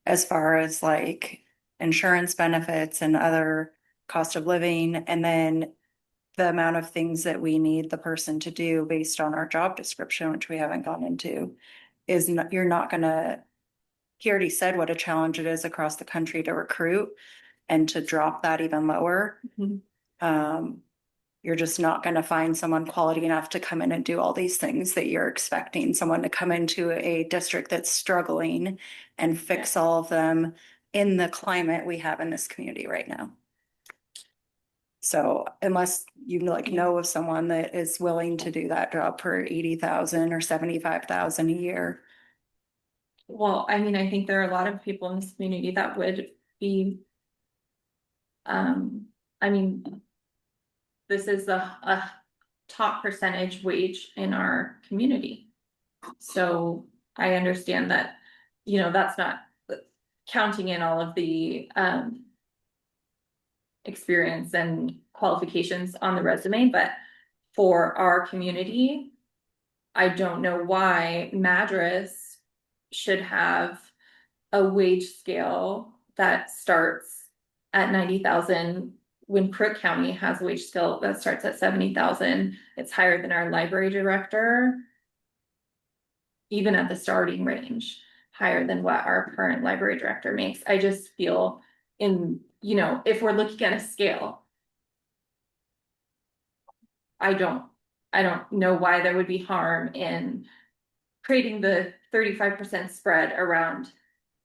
as far as like insurance benefits and other cost of living, and then the amount of things that we need the person to do based on our job description, which we haven't gone into, is not, you're not gonna, he already said what a challenge it is across the country to recruit, and to drop that even lower. You're just not gonna find someone quality enough to come in and do all these things that you're expecting someone to come into a district that's struggling and fix all of them in the climate we have in this community right now. So unless you know of someone that is willing to do that job for 80,000 or 75,000 a year. Well, I mean, I think there are a lot of people in this community that would be, I mean, this is a top percentage wage in our community. So I understand that, that's not counting in all of the experience and qualifications on the resume, but for our community, I don't know why Madras should have a wage scale that starts at 90,000 when Crook County has a wage scale that starts at 70,000. It's higher than our library director, even at the starting range, higher than what our current library director makes. I just feel if we're looking at a scale, I don't know why there would be harm in creating the 35% spread around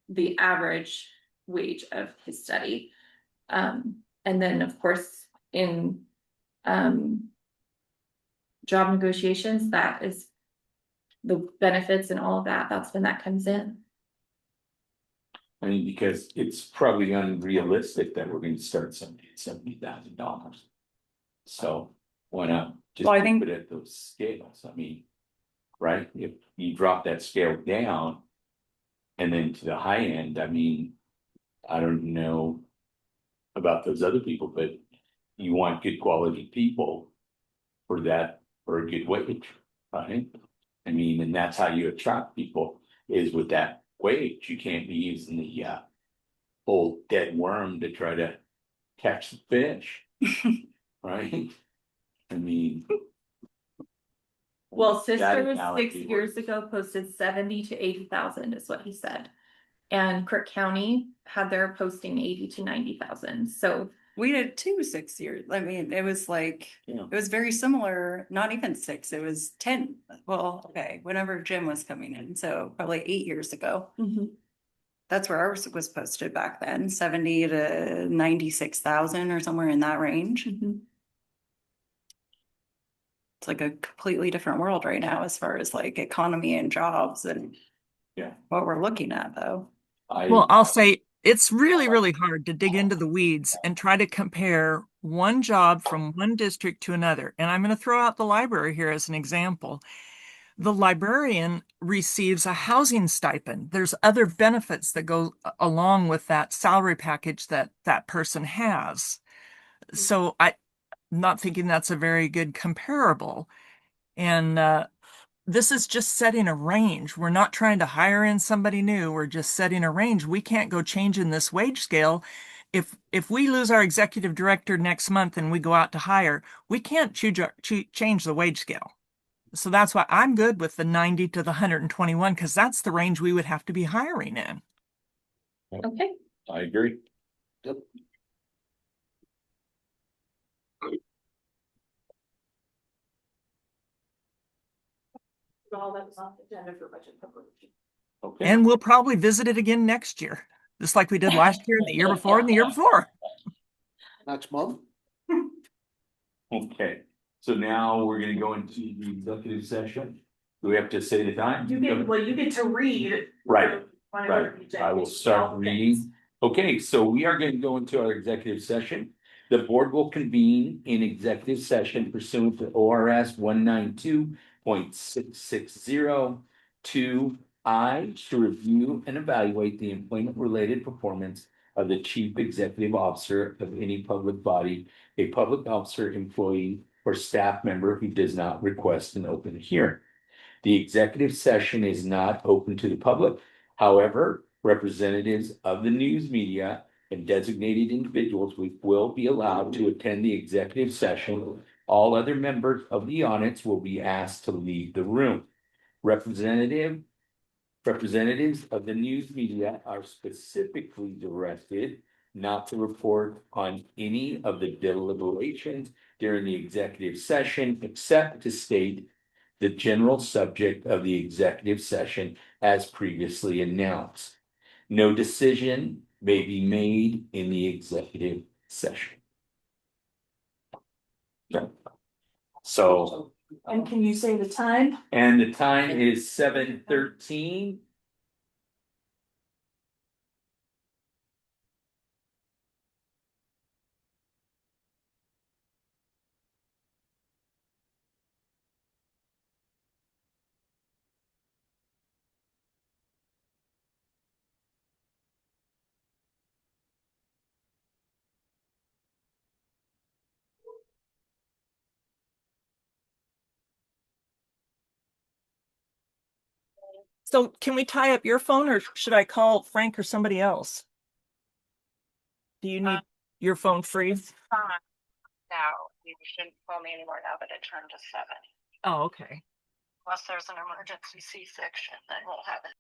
the average wage of his study. And then of course in job negotiations, that is the benefits and all of that, that's when that comes in. I mean, because it's probably unrealistic that we're going to start somebody at $70,000. So why not just Well, I keep think- it at those scales? I mean, right? If you drop that scale down and then to the high end, I mean, I don't know about those other people, but you want good quality people for a good wage, right? I mean, and that's how you attract people, is with that wage. You can't be using the old dead worm to try to catch the fish, right? I mean, Well, that Sister was analogy 6 years ago posted 70 to 80,000 is what he said. And Crook County had their posting 80 to 90,000. So We did 2 6 years. I mean, it was like, Yeah. it was very similar, not even 6, it was 10. Well, okay, whenever Jim was coming in, so probably 8 years ago. That's where ours was posted back then, 70 to 96,000 or somewhere in that range. It's like a completely different world right now as far as like economy and jobs and Yeah. what we're looking at though. Well, I'll say it's really, really hard to dig into the weeds and try to compare one job from one district to another. And I'm going to throw out the library here as an example. The librarian receives a housing stipend. There's other benefits that go along with that salary package that that person has. So I'm not thinking that's a very good comparable. And this is just setting a range. We're not trying to hire in somebody new. We're just setting a range. We can't go changing this wage scale. If we lose our executive director next month and we go out to hire, we can't change the wage scale. So that's why I'm good with the 90 to the 121 because that's the range we would have to be hiring in. Okay. I agree. All that was on the agenda for budget preparation. Okay. And we'll probably visit it again next year, just like we did last year and the year before and the year before. Next month? Okay, so now we're gonna go into the executive session. Do we have to say the time? You get to read. Right, Whenever right. you I will start reading. Okay, so we are going to go into our executive session. The board will convene in executive session pursuant to ORS 192.660 I to review and evaluate the employment related performance of the chief executive officer of any public body, a public officer, employee, or staff member who does not request an open hearing. The executive session is not open to the public. However, representatives of the news media and designated individuals will be allowed to attend the executive session. All other members of the audience will be asked to leave the room. Representatives of the news media are specifically directed not to report on any of the deliberations during the executive session, except to state the general subject of the executive session as previously announced. No decision may be made in the executive session. Okay. So, And can you say the time? and the time is 7:13. So can we tie up your phone or should I call Frank or somebody else? Do you need your phone free? Now, you shouldn't call me anymore now that it turned to 7. Oh, okay. Unless there's an emergency C-section, then we'll have it.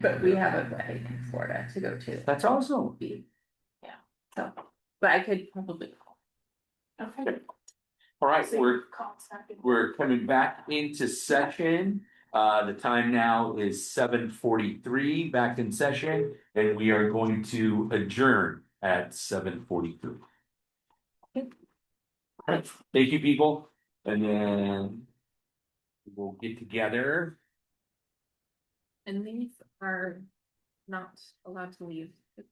But we have a wedding in Florida to go to. That's awesome. Yeah, so, but I could probably. Okay. All right, So we're call us back in. We're coming back into session. The time now is 7:43, back in session, and we are going to adjourn at 7:43. Thank you, people, and then we'll get together. And these are not allowed to leave